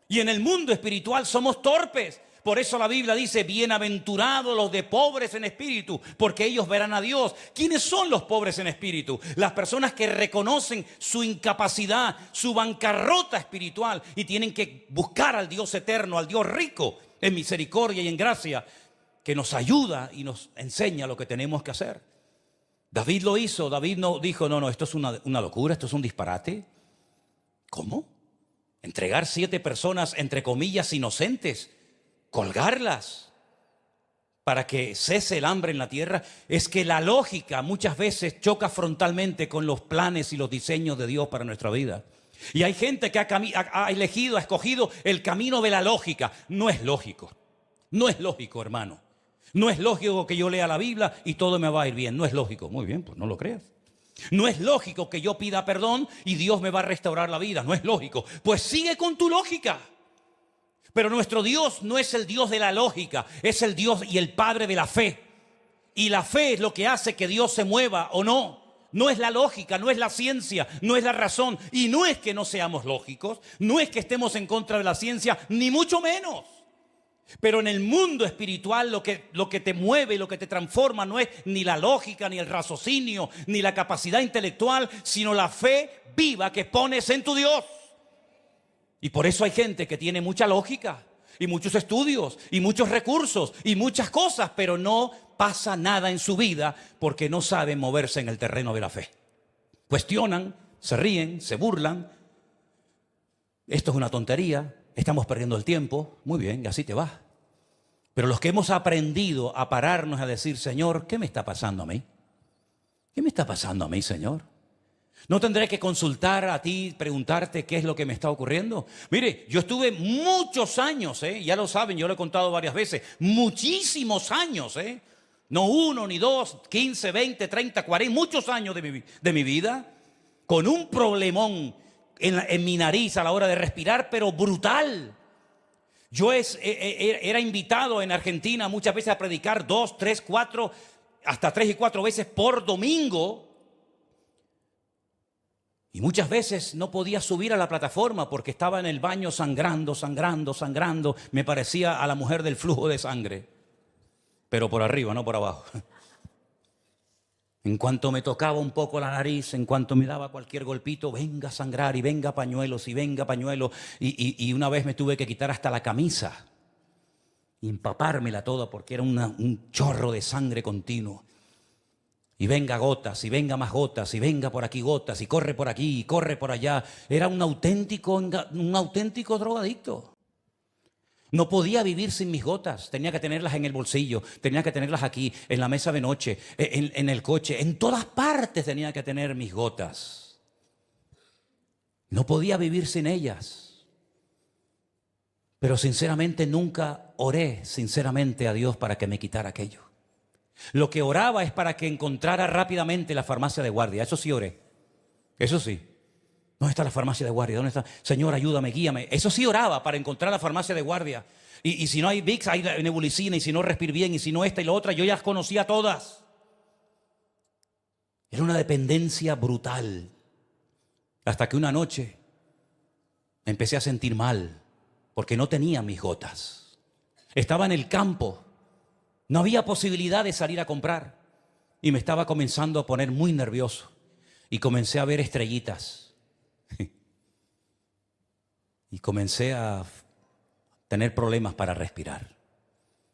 Y en el mundo espiritual somos torpes. Por eso la Biblia dice, bienaventurados los de pobres en espíritu, porque ellos verán a Dios. ¿Quiénes son los pobres en espíritu? Las personas que reconocen su incapacidad, su bancarrota espiritual y tienen que buscar al Dios eterno, al Dios rico en misericordia y en gracia, que nos ayuda y nos enseña lo que tenemos que hacer. David lo hizo. David no dijo, no, esto es una locura, esto es un disparate. ¿Cómo? Entregar 7 personas, entre comillas, inocentes, colgarlas para que cese el hambre en la tierra. Es que la lógica muchas veces choca frontalmente con los planes y los diseños de Dios para nuestra vida. Y hay gente que ha escogido el camino de la lógica. No es lógico, hermano. No es lógico que yo lea la Biblia y todo me va a ir bien. No es lógico. Muy bien, pues no lo creas. No es lógico que yo pida perdón y Dios me va a restaurar la vida. No es lógico. Pues sigue con tu lógica. Pero nuestro Dios no es el Dios de la lógica, es el Dios y el Padre de la fe. Y la fe es lo que hace que Dios se mueva o no. No es la lógica, no es la ciencia, no es la razón. Y no es que no seamos lógicos, no es que estemos en contra de la ciencia, ni mucho menos. Pero en el mundo espiritual lo que te mueve, lo que te transforma no es ni la lógica, ni el raciocinio, ni la capacidad intelectual, sino la fe viva que pones en tu Dios. Y por eso hay gente que tiene mucha lógica y muchos estudios y muchos recursos y muchas cosas, pero no pasa nada en su vida porque no saben moverse en el terreno de la fe. Cuestionan, se ríen, se burlan. Esto es una tontería, estamos perdiendo el tiempo. Muy bien, y así te vas. Pero los que hemos aprendido a pararnos a decir, Señor, ¿qué me está pasando a mí? ¿Qué me está pasando a mí, Señor? ¿No tendré que consultar a ti, preguntarte qué es lo que me está ocurriendo? Mire, yo estuve muchos años, ya lo saben, yo lo he contado varias veces, muchísimos años, no 1 ni 2, 15, 20, 30, 40, muchos años de mi vida, con un problemón en mi nariz a la hora de respirar, pero brutal. Yo era invitado en Argentina muchas veces a predicar 2, 3, 4, hasta 3 y 4 veces por domingo. Y muchas veces no podía subir a la plataforma porque estaba en el baño sangrando. Me parecía a la mujer del flujo de sangre. Pero por arriba, no por abajo. En cuanto me tocaba un poco la nariz, en cuanto me daba cualquier golpito, venga a sangrar y venga pañuelos y venga pañuelos. Y una vez me tuve que quitar hasta la camisa y empapármela toda porque era un chorro de sangre continuo. Y venga gotas, y venga más gotas, y venga por aquí gotas, y corre por aquí, y corre por allá. Era un auténtico drogadicto. No podía vivir sin mis gotas. Tenía que tenerlas en el bolsillo, tenía que tenerlas aquí, en la mesa de noche, en el coche. En todas partes tenía que tener mis gotas. No podía vivir sin ellas. Pero sinceramente nunca oré sinceramente a Dios para que me quitara aquello. Lo que oraba es para que encontrara rápidamente la farmacia de guardia. Eso sí oré. Eso sí. ¿Dónde está la farmacia de guardia? ¿Dónde está? Señor, ayúdame, guíame. Eso sí oraba para encontrar la farmacia de guardia. Y si no hay Vicks, hay nebulicina. Y si no, Respir Bien. Y si no esta y la otra, yo ya las conocía todas. Era una dependencia brutal. Hasta que una noche me empecé a sentir mal porque no tenía mis gotas. Estaba en el campo. No había posibilidad de salir a comprar y me estaba comenzando a poner muy nervioso y comencé a ver estrellitas y comencé a tener problemas para respirar.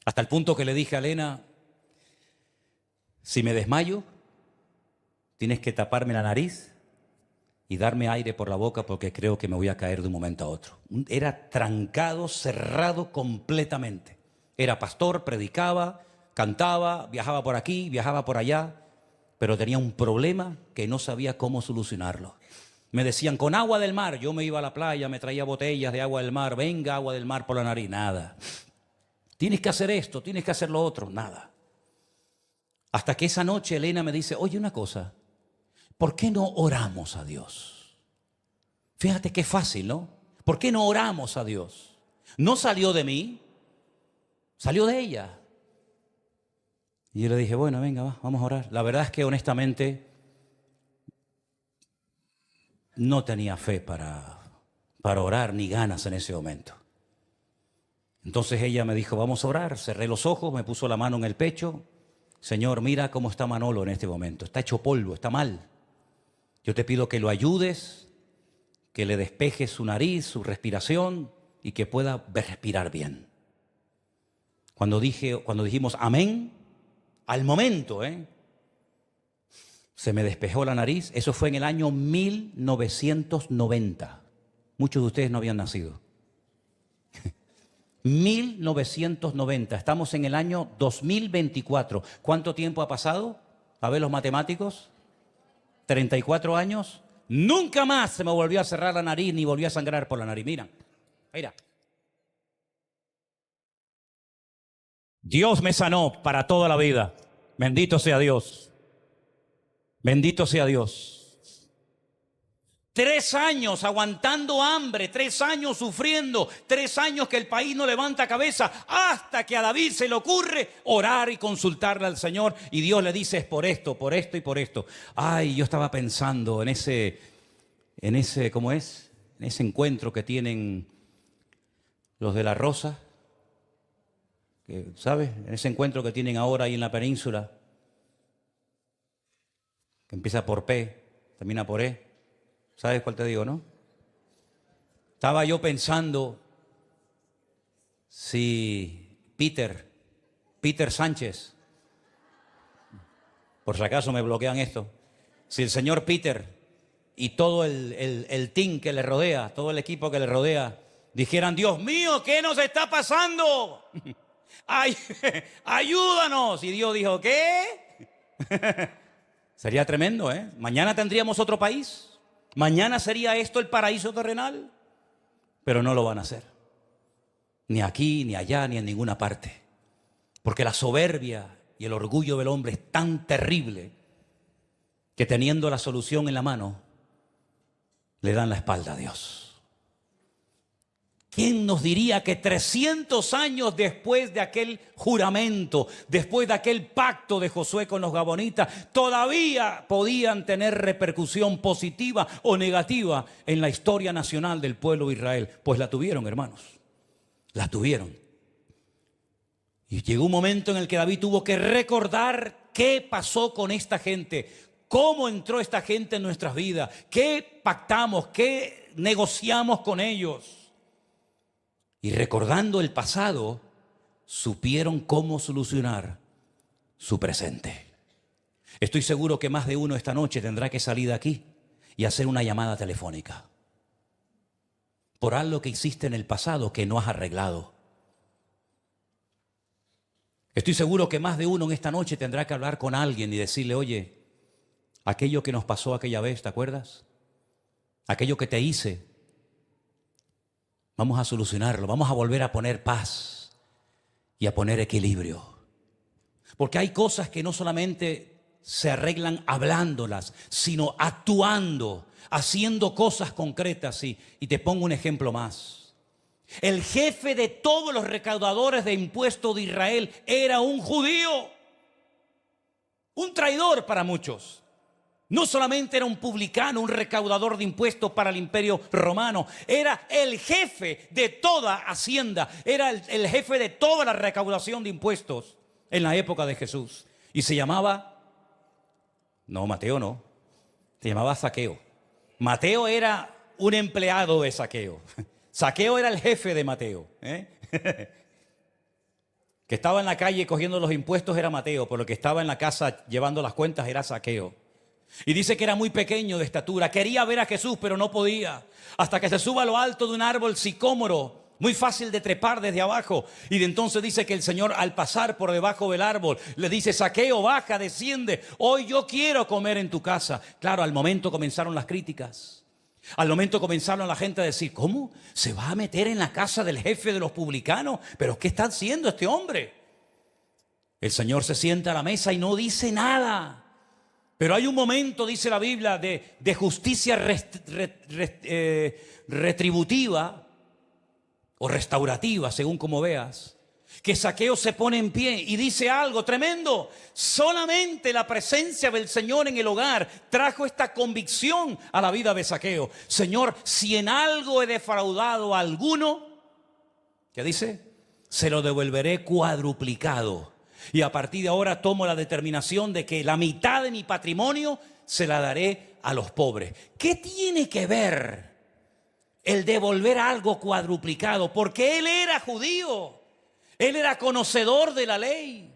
Hasta el punto que le dije a Elena, si me desmayo, tienes que taparme la nariz y darme aire por la boca porque creo que me voy a caer de un momento a otro. Era trancado, cerrado completamente. Era pastor, predicaba, cantaba, viajaba por aquí, viajaba por allá, pero tenía un problema que no sabía cómo solucionarlo. Me decían, con agua del mar. Yo me iba a la playa, me traía botellas de agua del mar. Venga, agua del mar por la nariz. Nada. Tienes que hacer esto, tienes que hacer lo otro. Nada. Hasta que esa noche Elena me dice, oye, una cosa, ¿por qué no oramos a Dios? Fíjate qué fácil, ¿no? ¿Por qué no oramos a Dios? No salió de mí, salió de ella. Y yo le dije, bueno, venga, vamos a orar. La verdad es que honestamente no tenía fe para orar ni ganas en ese momento. Entonces ella me dijo, vamos a orar. Cerré los ojos, me puso la mano en el pecho. Señor, mira cómo está Manolo en este momento. Está hecho polvo, está mal. Yo te pido que lo ayudes, que le despejes su nariz, su respiración y que pueda respirar bien. Cuando dijimos amén, al momento, se me despejó la nariz. Eso fue en el año 1990. Muchos de ustedes no habían nacido. 1990. Estamos en el año 2024. ¿Cuánto tiempo ha pasado? A ver los matemáticos. 34 años. Nunca más se me volvió a cerrar la nariz ni volvió a sangrar por la nariz. Mira. Dios me sanó para toda la vida. Bendito sea Dios. Bendito sea Dios. 3 años aguantando hambre, 3 años sufriendo, 3 años que el país no levanta cabeza, hasta que a David se le ocurre orar y consultarle al Señor. Y Dios le dice, es por esto y por esto. Ay, yo estaba pensando en ese, ¿cómo es? En ese encuentro que tienen los de la Rosa. ¿Sabes? En ese encuentro que tienen ahora ahí en la península, que empieza por P, termina por E. ¿Sabes cuál te digo, no? Estaba yo pensando si Peter Sánchez, por si acaso me bloquean esto, si el señor Peter y todo el team que le rodea, todo el equipo que le rodea, dijeran, Dios mío, ¿qué nos está pasando? Ay, ayúdanos. Y Dios dijo, ¿qué? Sería tremendo, ¿eh? Mañana tendríamos otro país. Mañana sería esto el paraíso terrenal. Pero no lo van a hacer. Ni aquí, ni allá, ni en ninguna parte. Porque la soberbia y el orgullo del hombre es tan terrible que teniendo la solución en la mano, le dan la espalda a Dios. ¿Quién nos diría que 300 años después de aquel juramento, después de aquel pacto de Josué con los gabonitas, todavía podían tener repercusión positiva o negativa en la historia nacional del pueblo de Israel? Pues la tuvieron, hermanos. La tuvieron. Y llegó un momento en el que David tuvo que recordar qué pasó con esta gente, cómo entró esta gente en nuestras vidas, qué pactamos, qué negociamos con ellos. Y recordando el pasado, supieron cómo solucionar su presente. Estoy seguro que más de uno esta noche tendrá que salir de aquí y hacer una llamada telefónica por algo que hiciste en el pasado que no has arreglado. Estoy seguro que más de uno en esta noche tendrá que hablar con alguien y decirle, oye, aquello que nos pasó aquella vez, ¿te acuerdas? Aquello que te hice. Vamos a solucionarlo, vamos a volver a poner paz y a poner equilibrio. Porque hay cosas que no solamente se arreglan hablándolas, sino actuando, haciendo cosas concretas. Y te pongo un ejemplo más. El jefe de todos los recaudadores de impuestos de Israel era un judío, un traidor para muchos. No solamente era un publicano, un recaudador de impuestos para el imperio romano, era el jefe de toda Hacienda, era el jefe de toda la recaudación de impuestos en la época de Jesús. Y se llamaba, Mateo no, se llamaba Zaqueo. Mateo era un empleado de Zaqueo. Zaqueo era el jefe de Mateo. Que estaba en la calle cogiendo los impuestos era Mateo, pero el que estaba en la casa llevando las cuentas era Zaqueo. Y dice que era muy pequeño de estatura, quería ver a Jesús pero no podía, hasta que se suba a lo alto de un árbol sicómoro, muy fácil de trepar desde abajo. Y de entonces dice que el Señor, al pasar por debajo del árbol, le dice, Zaqueo, baja, desciende, hoy yo quiero comer en tu casa. Claro, al momento comenzaron las críticas. Al momento comenzaron la gente a decir, ¿cómo? ¿Se va a meter en la casa del jefe de los publicanos? ¿Pero qué está haciendo este hombre? El Señor se sienta a la mesa y no dice nada. Pero hay un momento, dice la Biblia, de justicia retributiva o restaurativa, según como veas, que Zaqueo se pone en pie y dice algo tremendo. Solamente la presencia del Señor en el hogar trajo esta convicción a la vida de Zaqueo. Señor, si en algo he defraudado a alguno, ¿qué dice? Se lo devolveré cuadruplicado. Y a partir de ahora tomo la determinación de que la mitad de mi patrimonio se la daré a los pobres. ¿Qué tiene que ver el devolver algo cuadruplicado? Porque él era judío. Él era conocedor de la ley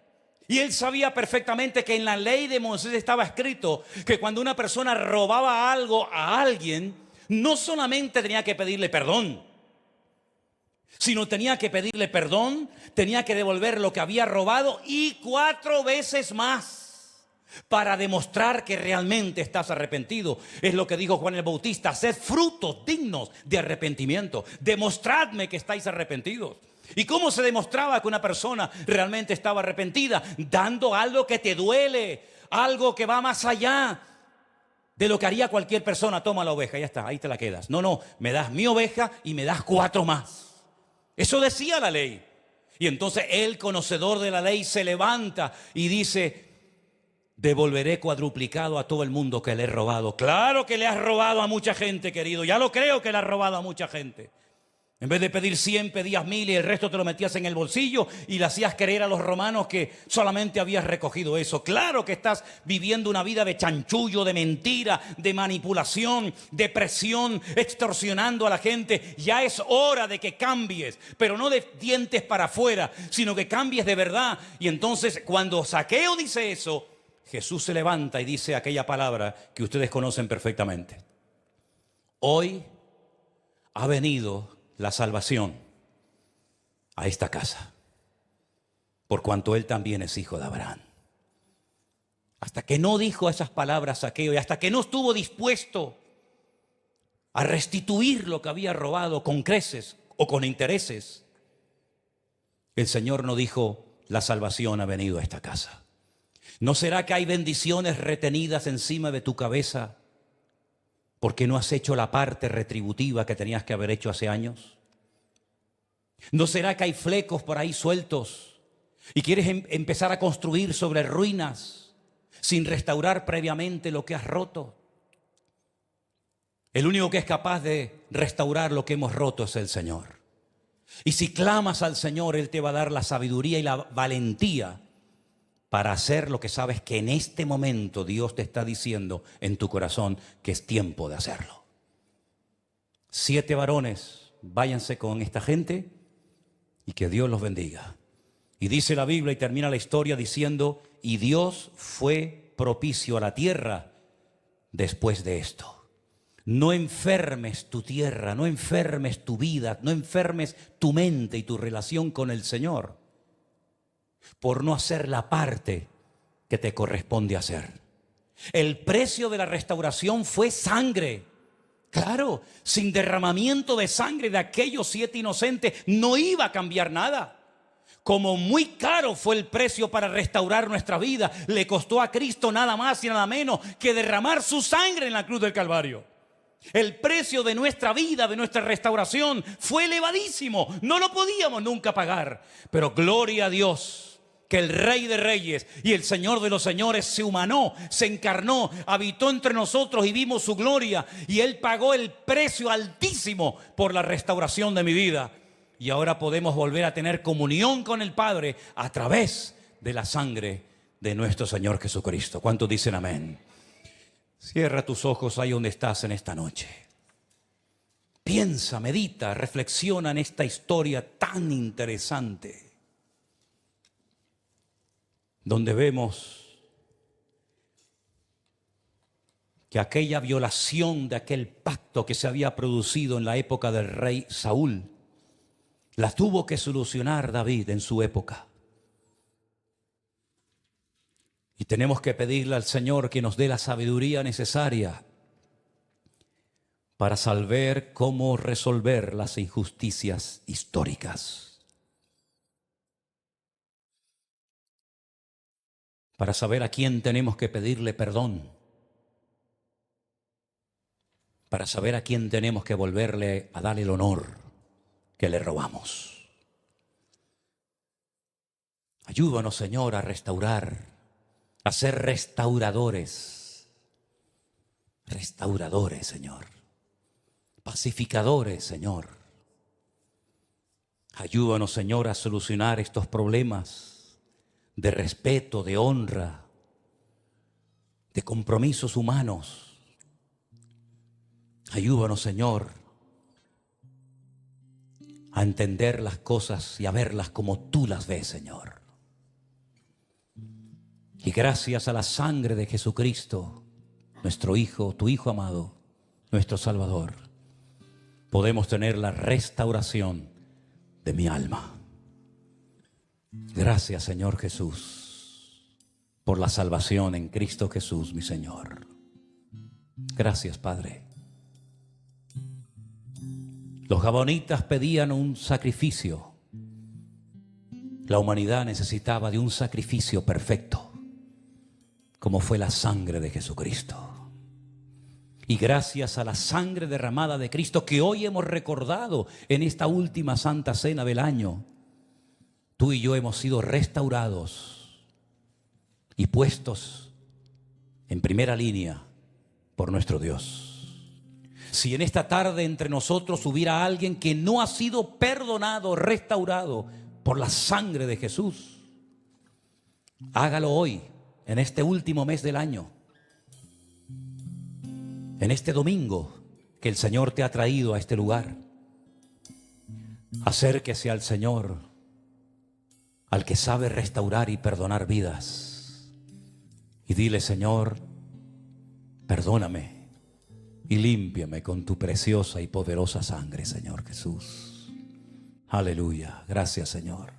y él sabía perfectamente que en la ley de Moisés estaba escrito que cuando una persona robaba algo a alguien, no solamente tenía que pedirle perdón, sino tenía que pedirle perdón, tenía que devolver lo que había robado y 4 veces más para demostrar que realmente estás arrepentido. Es lo que dijo Juan el Bautista: haced frutos dignos de arrepentimiento, demostradme que estáis arrepentidos. ¿Y cómo se demostraba que una persona realmente estaba arrepentida? Dando algo que te duele, algo que va más allá de lo que haría cualquier persona. Toma la oveja, ya está, ahí te la quedas. No, me das mi oveja y me das 4 más. Eso decía la ley. Y entonces el conocedor de la ley se levanta y dice: devolveré cuadruplicado a todo el mundo que le he robado. Claro que le has robado a mucha gente, querido. Ya lo creo que le has robado a mucha gente. En vez de pedir 100, pedías 1000 y el resto te lo metías en el bolsillo y le hacías creer a los romanos que solamente habías recogido eso. Claro que estás viviendo una vida de chanchullo, de mentira, de manipulación, de presión, extorsionando a la gente. Ya es hora de que cambies, pero no de dientes para afuera, sino que cambies de verdad. Y entonces cuando Zaqueo dice eso, Jesús se levanta y dice aquella palabra que ustedes conocen perfectamente: hoy ha venido la salvación a esta casa, por cuanto él también es hijo de Abraham. Hasta que no dijo esas palabras Zaqueo y hasta que no estuvo dispuesto a restituir lo que había robado con creces o con intereses, el Señor no dijo: la salvación ha venido a esta casa. ¿No será que hay bendiciones retenidas encima de tu cabeza porque no has hecho la parte retributiva que tenías que haber hecho hace años? ¿No será que hay flecos por ahí sueltos y quieres empezar a construir sobre ruinas sin restaurar previamente lo que has roto? El único que es capaz de restaurar lo que hemos roto es el Señor. Y si clamas al Señor, Él te va a dar la sabiduría y la valentía para hacer lo que sabes que en este momento Dios te está diciendo en tu corazón que es tiempo de hacerlo. 7 varones, váyanse con esta gente y que Dios los bendiga. Y dice la Biblia y termina la historia diciendo: y Dios fue propicio a la tierra después de esto. No enfermes tu tierra, no enfermes tu vida, no enfermes tu mente y tu relación con el Señor por no hacer la parte que te corresponde hacer. El precio de la restauración fue sangre. Claro, sin derramamiento de sangre de aquellos 7 inocentes no iba a cambiar nada. Como muy caro fue el precio para restaurar nuestra vida, le costó a Cristo nada más y nada menos que derramar su sangre en la cruz del Calvario. El precio de nuestra vida, de nuestra restauración, fue elevadísimo. No lo podíamos nunca pagar. Pero gloria a Dios, que el Rey de Reyes y el Señor de los Señores se humanó, se encarnó, habitó entre nosotros y vimos su gloria. Y Él pagó el precio altísimo por la restauración de mi vida. Y ahora podemos volver a tener comunión con el Padre a través de la sangre de nuestro Señor Jesucristo. ¿Cuántos dicen amén? Cierra tus ojos ahí donde estás en esta noche. Piensa, medita, reflexiona en esta historia tan interesante, donde vemos que aquella violación de aquel pacto que se había producido en la época del rey Saúl, la tuvo que solucionar David en su época. Y tenemos que pedirle al Señor que nos dé la sabiduría necesaria para saber cómo resolver las injusticias históricas, para saber a quién tenemos que pedirle perdón, para saber a quién tenemos que volverle a darle el honor que le robamos. Ayúdanos, Señor, a restaurar, a ser restauradores, Señor, pacificadores, Señor. Ayúdanos, Señor, a solucionar estos problemas de respeto, de honra, de compromisos humanos. Ayúdanos, Señor, a entender las cosas y a verlas como tú las ves, Señor. Y gracias a la sangre de Jesucristo, nuestro Hijo, tu Hijo amado, nuestro Salvador, podemos tener la restauración de mi alma. Gracias, Señor Jesús, por la salvación en Cristo Jesús, mi Señor. Gracias, Padre. Los gabonitas pedían un sacrificio. La humanidad necesitaba de un sacrificio perfecto, como fue la sangre de Jesucristo. Y gracias a la sangre derramada de Cristo que hoy hemos recordado en esta última Santa Cena del año, tú y yo hemos sido restaurados y puestos en primera línea por nuestro Dios. Si en esta tarde entre nosotros hubiera alguien que no ha sido perdonado, restaurado por la sangre de Jesús, hágalo hoy, en este último mes del año, en este domingo que el Señor te ha traído a este lugar. Acérquese al Señor, al que sabe restaurar y perdonar vidas, y dile: Señor, perdóname y límpiame con tu preciosa y poderosa sangre, Señor Jesús. Aleluya. Gracias, Señor.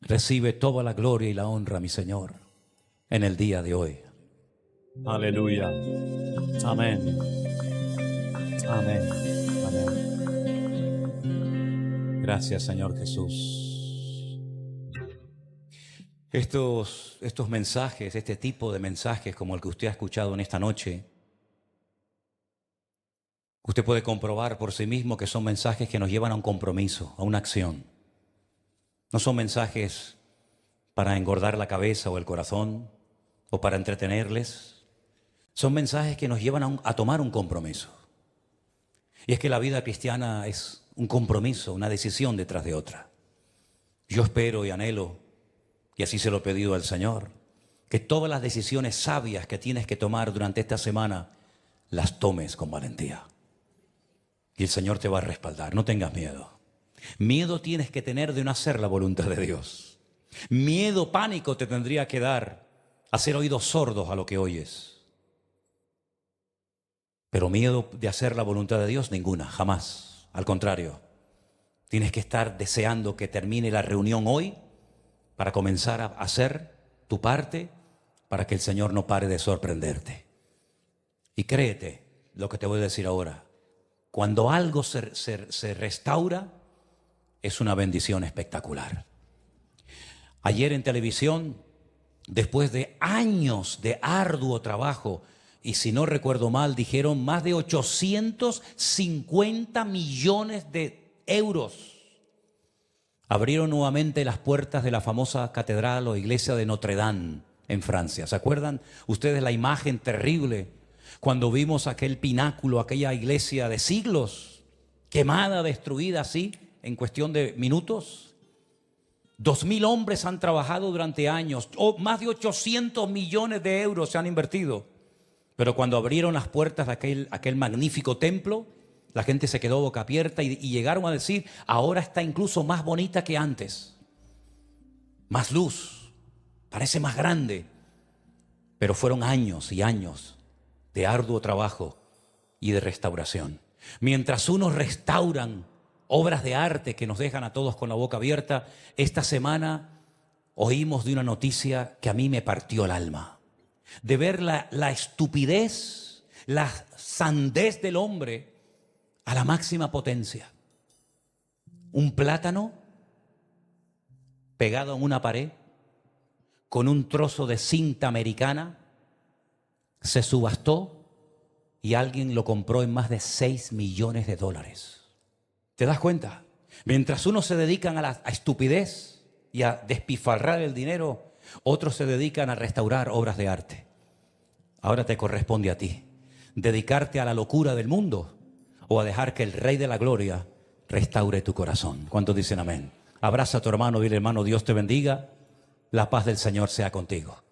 Recibe toda la gloria y la honra, mi Señor, en el día de hoy. Aleluya. Amén. Amén. Amén. Gracias, Señor Jesús. Estos mensajes, este tipo de mensajes como el que usted ha escuchado en esta noche, usted puede comprobar por sí mismo que son mensajes que nos llevan a un compromiso, a una acción. No son mensajes para engordar la cabeza o el corazón o para entretenerles. Son mensajes que nos llevan a tomar un compromiso. Y es que la vida cristiana es un compromiso, una decisión detrás de otra. Yo espero y anhelo, y así se lo he pedido al Señor, que todas las decisiones sabias que tienes que tomar durante esta semana las tomes con valentía. Y el Señor te va a respaldar. No tengas miedo. Miedo tienes que tener de no hacer la voluntad de Dios. Miedo, pánico te tendría que dar a ser oídos sordos a lo que oyes. Pero miedo de hacer la voluntad de Dios, ninguna, jamás. Al contrario, tienes que estar deseando que termine la reunión hoy para comenzar a hacer tu parte para que el Señor no pare de sorprenderte. Y créete lo que te voy a decir ahora. Cuando algo se restaura, es una bendición espectacular. Ayer en televisión, después de años de arduo trabajo, y si no recuerdo mal, dijeron más de 850 millones de euros. Abrieron nuevamente las puertas de la famosa catedral o iglesia de Notre Dame en Francia. ¿Se acuerdan ustedes la imagen terrible cuando vimos aquel pináculo, aquella iglesia de siglos, quemada, destruida así, en cuestión de minutos? 2.000 hombres han trabajado durante años, más de 800 millones de euros se han invertido. Pero cuando abrieron las puertas de aquel magnífico templo, la gente se quedó boca abierta y llegaron a decir: ahora está incluso más bonita que antes. Más luz, parece más grande. Pero fueron años y años de arduo trabajo y de restauración. Mientras unos restauran obras de arte que nos dejan a todos con la boca abierta, esta semana oímos de una noticia que a mí me partió el alma. De ver la estupidez, la sandez del hombre a la máxima potencia. Un plátano pegado en una pared con un trozo de cinta americana se subastó y alguien lo compró en más de 6 millones de dólares. ¿Te das cuenta? Mientras unos se dedican a la estupidez y a despilfarrar el dinero, otros se dedican a restaurar obras de arte. Ahora te corresponde a ti dedicarte a la locura del mundo o a dejar que el Rey de la Gloria restaure tu corazón. ¿Cuántos dicen amén? Abraza a tu hermano y dile, hermano, Dios te bendiga, la paz del Señor sea contigo.